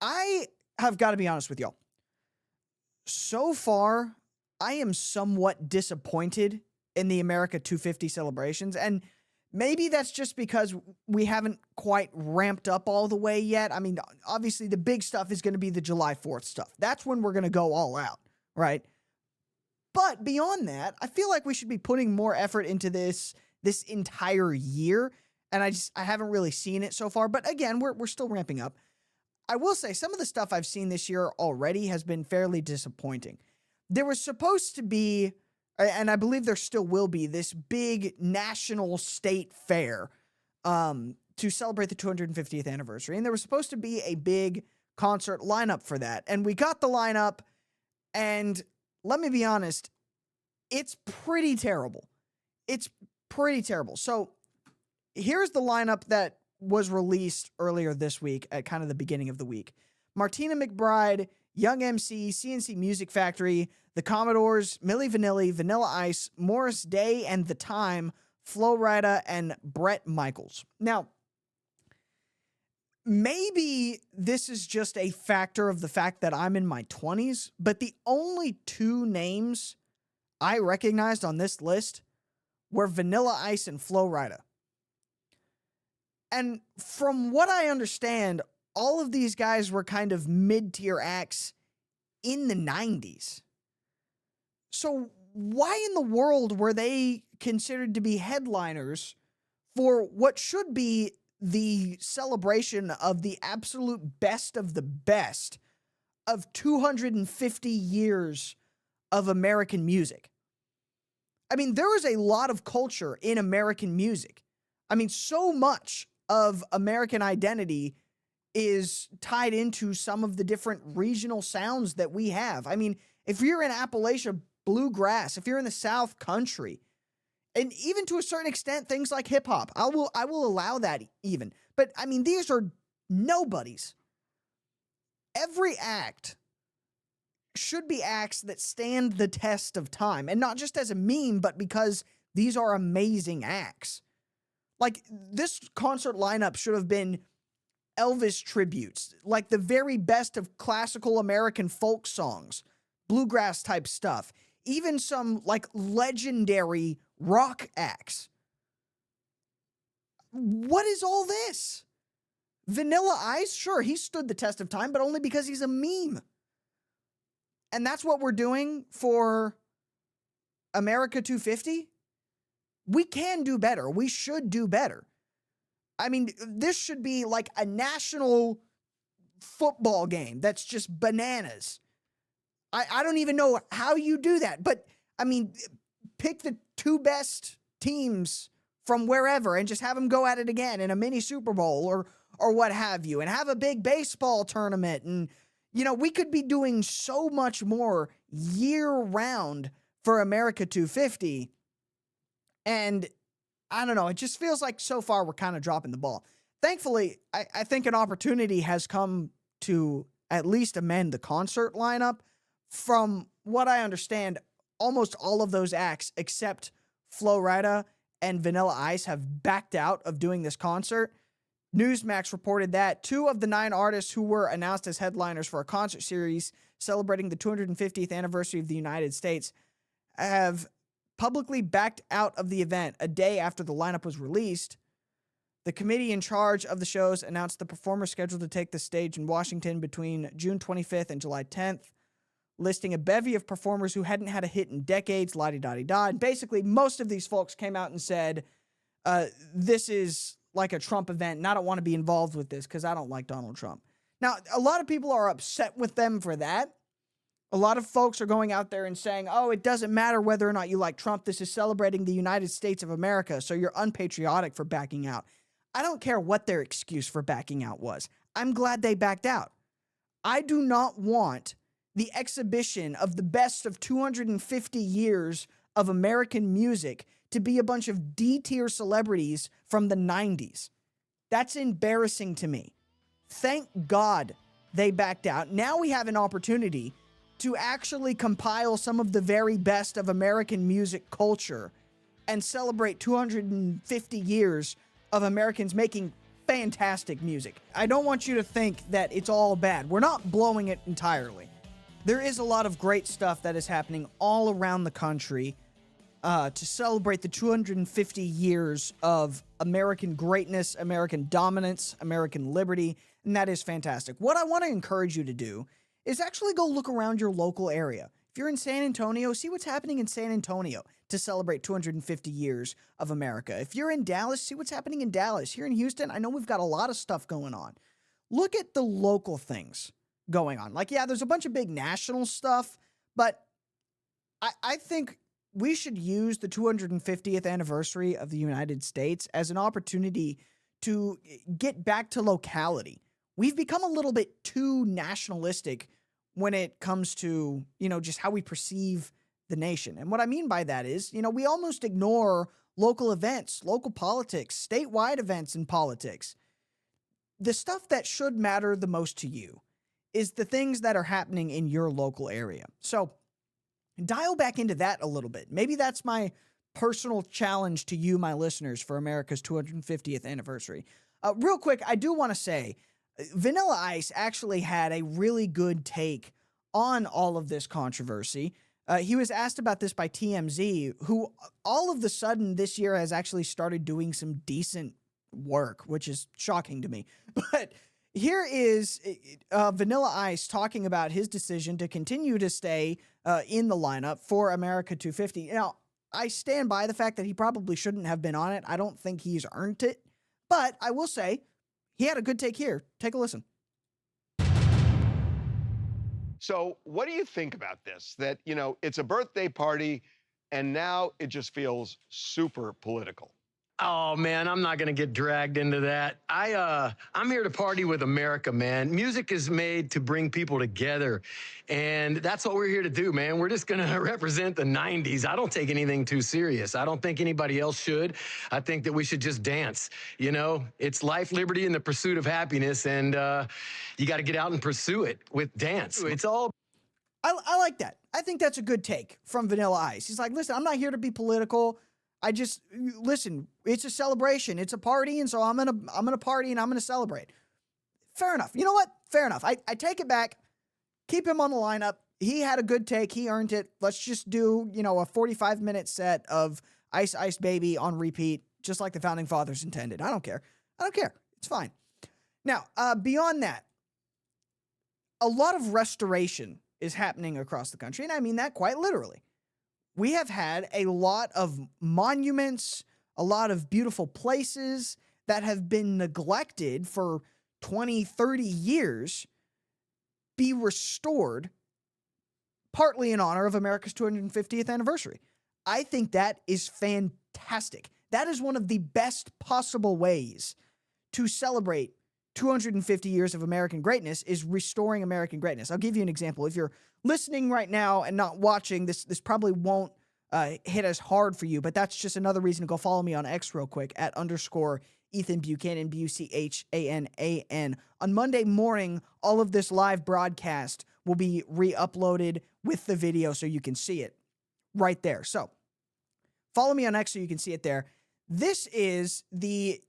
I have got to be honest with y'all. So far, I am somewhat disappointed in the America 250 celebrations. And maybe that's just because we haven't quite ramped up all the way yet. I mean, obviously, the big stuff is going to be the July 4th stuff. That's when we're going to go all out, right? But beyond that, I feel like we should be putting more effort into this entire year. And I haven't really seen it so far. But again, we're still ramping up. I will say some of the stuff I've seen this year already has been fairly disappointing. There was supposed to be, and I believe there still will be, this big national state fair to celebrate the 250th anniversary. And there was supposed to be a big concert lineup for that. And we got the lineup, and let me be honest, it's pretty terrible. It's pretty terrible. So here's the lineup that was released earlier this week at kind of the beginning of the week. Martina McBride, Young MC, CNC Music Factory, The Commodores, Milli Vanilli, Vanilla Ice, Morris Day and The Time, Flo Rida, and Bret Michaels. Now, maybe this is just a factor of the fact that I'm in my 20s, but the only two names I recognized on this list were Vanilla Ice and Flo Rida. And from what I understand, all of these guys were kind of mid-tier acts in the 90s. So why in the world were they considered to be headliners for what should be the celebration of the absolute best of the best of 250 years of American music? I mean, there is a lot of culture in American music. I mean, so much of American identity is tied into some of the different regional sounds that we have. I mean, if you're in Appalachia bluegrass, if you're in the South country, and even to a certain extent, things like hip hop, I will allow that even. But I mean, these are nobodies. Every act should be acts that stand the test of time, and not just as a meme, but because these are amazing acts. Like, this concert lineup should have been Elvis tributes, like the very best of classical American folk songs, bluegrass type stuff, even some like legendary rock acts. What is all this? Vanilla Ice, sure, he stood the test of time, but only because he's a meme. And that's what we're doing for America 250? We can do better. We should do better. I mean, this should be like a national football game that's just bananas. I don't even know how you do that. But, I mean, pick the two best teams from wherever and just have them go at it again in a mini Super Bowl or what have you. And have a big baseball tournament. And, you know, we could be doing so much more year-round for America 250. And I don't know, it just feels like so far we're kind of dropping the ball. Thankfully, I think an opportunity has come to at least amend the concert lineup. From what I understand, almost all of those acts except Flo Rida and Vanilla Ice have backed out of doing this concert. Newsmax reported that 2 of the 9 artists who were announced as headliners for a concert series celebrating the 250th anniversary of the United States have publicly backed out of the event a day after the lineup was released. The committee in charge of the shows announced the performers scheduled to take the stage in Washington between June 25th and July 10th, listing a bevy of performers who hadn't had a hit in decades, la-di-da-di-da. And basically, most of these folks came out and said, this is like a Trump event, and I don't want to be involved with this because I don't like Donald Trump. Now, a lot of people are upset with them for that. A lot of folks are going out there and saying, oh, it doesn't matter whether or not you like Trump. This is celebrating the United States of America, so you're unpatriotic for backing out. I don't care what their excuse for backing out was. I'm glad they backed out. I do not want the exhibition of the best of 250 years of American music to be a bunch of D-tier celebrities from the 90s. That's embarrassing to me. Thank God they backed out. Now we have an opportunity to actually compile some of the very best of American music culture and celebrate 250 years of Americans making fantastic music. I don't want you to think that it's all bad. We're not blowing it entirely. There is a lot of great stuff that is happening all around the country to celebrate the 250 years of American greatness, American dominance, American liberty, and that is fantastic. What I want to encourage you to do is actually go look around your local area. If you're in San Antonio, see what's happening in San Antonio to celebrate 250 years of America. If you're in Dallas, see what's happening in Dallas. Here in Houston, I know we've got a lot of stuff going on. Look at the local things going on. Like, yeah, there's a bunch of big national stuff, but I think we should use the 250th anniversary of the United States as an opportunity to get back to locality. We've become a little bit too nationalistic when it comes to, just how we perceive the nation. And what I mean by that is, we almost ignore local events, local politics, statewide events in politics. The stuff that should matter the most to you is the things that are happening in your local area. So dial back into that a little bit. Maybe that's my personal challenge to you, my listeners, for America's 250th anniversary. Real quick, I do want to say, Vanilla Ice actually had a really good take on all of this controversy. He was asked about this by TMZ, who all of a sudden this year has actually started doing some decent work, which is shocking to me. But here is Vanilla Ice talking about his decision to continue to stay in the lineup for America 250. Now, I stand by the fact that he probably shouldn't have been on it. I don't think he's earned it. But I will say, he had a good take here. Take a listen. So what do you think about this? That, it's a birthday party, and now it just feels super political. Oh, man, I'm not going to get dragged into that. I'm here to party with America, man. Music is made to bring people together, and that's what we're here to do, man. We're just going to represent the 90s. I don't take anything too serious. I don't think anybody else should. I think that we should just dance. It's life, liberty, and the pursuit of happiness, and you got to get out and pursue it with dance. It's all... I like that. I think that's a good take from Vanilla Ice. He's like, listen, I'm not here to be political. Listen, it's a celebration. It's a party, and so I'm gonna party and I'm gonna celebrate. Fair enough. You know what? Fair enough. I take it back. Keep him on the lineup. He had a good take. He earned it. Let's just do, a 45-minute set of Ice Ice Baby on repeat, just like the Founding Fathers intended. I don't care. It's fine. Now, beyond that, a lot of restoration is happening across the country, and I mean that quite literally. We have had a lot of monuments, a lot of beautiful places that have been neglected for 20, 30 years be restored, partly in honor of America's 250th anniversary. I think that is fantastic. That is one of the best possible ways to celebrate 250 years of American greatness, is restoring American greatness. I'll give you an example. If you're listening right now and not watching, this probably won't hit as hard for you, but that's just another reason to go follow me on X real quick at _Ethan Buchanan, Buchanan. On Monday morning, all of this live broadcast will be re-uploaded with the video so you can see it right there. So follow me on X so you can see it there. This is the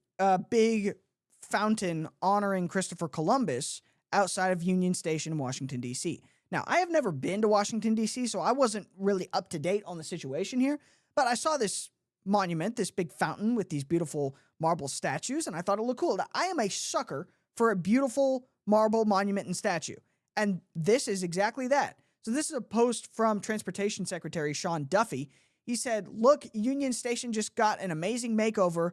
big fountain honoring Christopher Columbus outside of Union Station in Washington, D.C. Now, I have never been to Washington, D.C., so I wasn't really up to date on the situation here, but I saw this monument, this big fountain with these beautiful marble statues, and I thought it looked cool. Now, I am a sucker for a beautiful marble monument and statue, and this is exactly that. So this is a post from Transportation Secretary Sean Duffy. He said, look, Union Station just got an amazing makeover.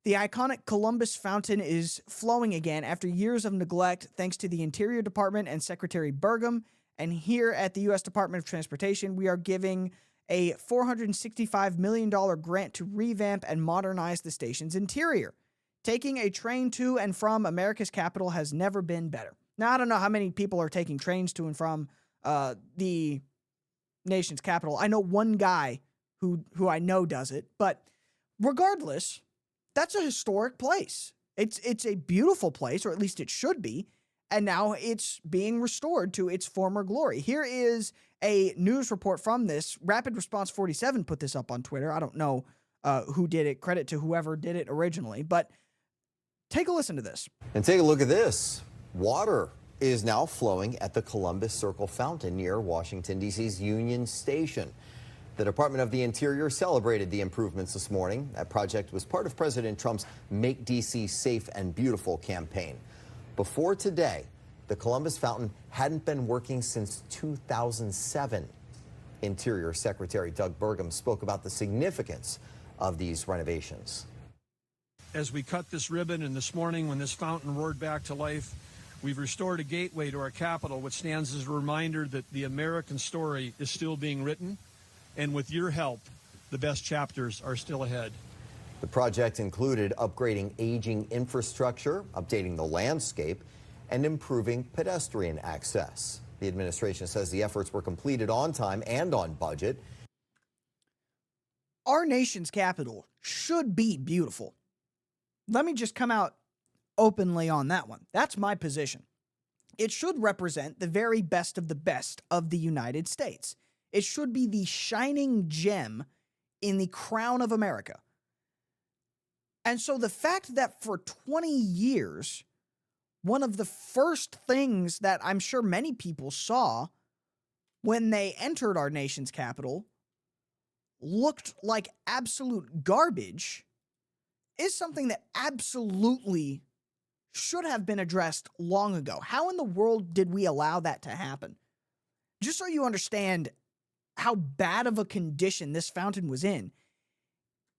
The iconic Columbus Fountain is flowing again after years of neglect thanks to the Interior Department and Secretary Burgum. And here at the U.S. Department of Transportation, we are giving a $465 million grant to revamp and modernize the station's interior. Taking a train to and from America's capital has never been better. Now, I don't know how many people are taking trains to and from the nation's capital. I know one guy who I know does it, but regardless, that's a historic place. It's a beautiful place, or at least it should be, and now it's being restored to its former glory. Here is a news report from this. Rapid Response 47 put this up on Twitter. I don't know who did it. Credit to whoever did it originally, but Take a listen to this. And take a look at this. Water is now flowing at the Columbus Circle fountain near Washington, D.C.'s Union Station. The Department of the Interior celebrated the improvements this morning. That project was part of President Trump's Make D.C. Safe and Beautiful campaign. Before today, the Columbus fountain hadn't been working since 2007. Interior Secretary Doug Burgum spoke about the significance of these renovations. As we cut this ribbon, and this morning when this fountain roared back to life, we've restored a gateway to our capital, which stands as a reminder that the American story is still being written, and with your help, the best chapters are still ahead. The project included upgrading aging infrastructure, updating the landscape, and improving pedestrian access. The administration says the efforts were completed on time and on budget. Our nation's capital should be beautiful. Let me just come out openly on that one. That's my position. It should represent the very best of the best of the United States. It should be the shining gem in the crown of America. And so the fact that for 20 years, one of the first things that I'm sure many people saw when they entered our nation's capital looked like absolute garbage is something that absolutely should have been addressed long ago. How in the world did we allow that to happen? Just so you understand how bad of a condition this fountain was in,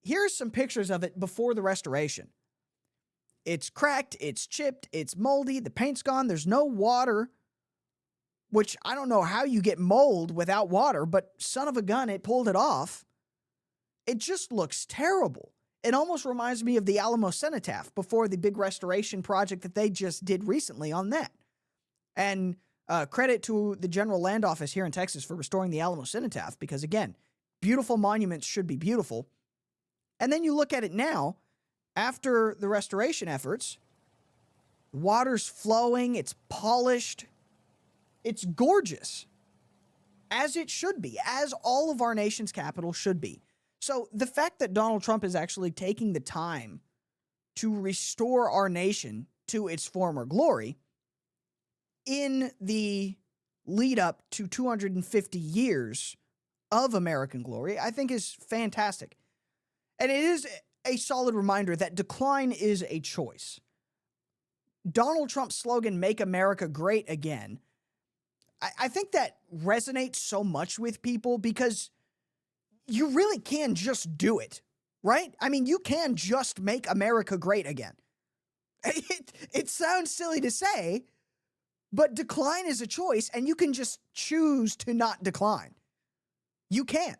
here's some pictures of it before the restoration. It's cracked, it's chipped, it's moldy, the paint's gone, there's no water, which I don't know how you get mold without water, but son of a gun, it pulled it off. It just looks terrible. It almost reminds me of the Alamo Cenotaph before the big restoration project that they just did recently on that. And credit to the General Land Office here in Texas for restoring the Alamo Cenotaph because, again, beautiful monuments should be beautiful. And then you look at it now, after the restoration efforts, water's flowing, it's polished, it's gorgeous, as it should be, as all of our nation's capital should be. So the fact that Donald Trump is actually taking the time to restore our nation to its former glory in the lead up to 250 years of American glory, I think is fantastic. And it is a solid reminder that decline is a choice. Donald Trump's slogan, "Make America Great Again," I think that resonates so much with people because you really can just do it, right? I mean, you can just make America great again. It sounds silly to say, but decline is a choice, and you can just choose to not decline. You can,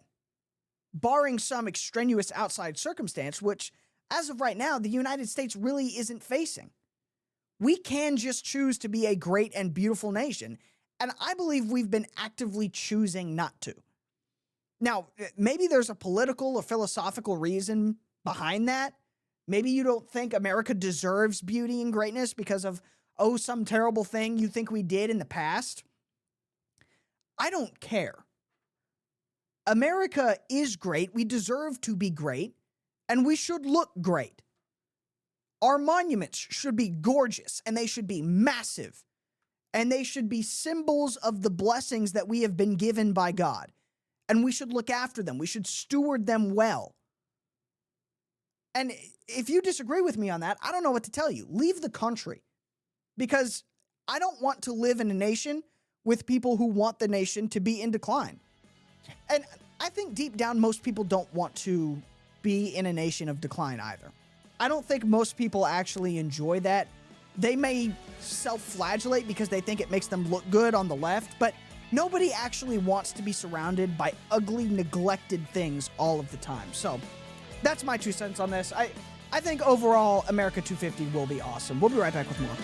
barring some extraneous outside circumstance, which, as of right now, the United States really isn't facing. We can just choose to be a great and beautiful nation, and I believe we've been actively choosing not to. Now, maybe there's a political or philosophical reason behind that. Maybe you don't think America deserves beauty and greatness because of, some terrible thing you think we did in the past. I don't care. America is great. We deserve to be great, and we should look great. Our monuments should be gorgeous, and they should be massive, and they should be symbols of the blessings that we have been given by God. And we should look after them. We should steward them well. And if you disagree with me on that, I don't know what to tell you. Leave the country. Because I don't want to live in a nation with people who want the nation to be in decline. And I think deep down, most people don't want to be in a nation of decline either. I don't think most people actually enjoy that. They may self-flagellate because they think it makes them look good on the left, but nobody actually wants to be surrounded by ugly, neglected things all of the time. So that's my 2 cents on this. I think overall, America 250 will be awesome. We'll be right back with more.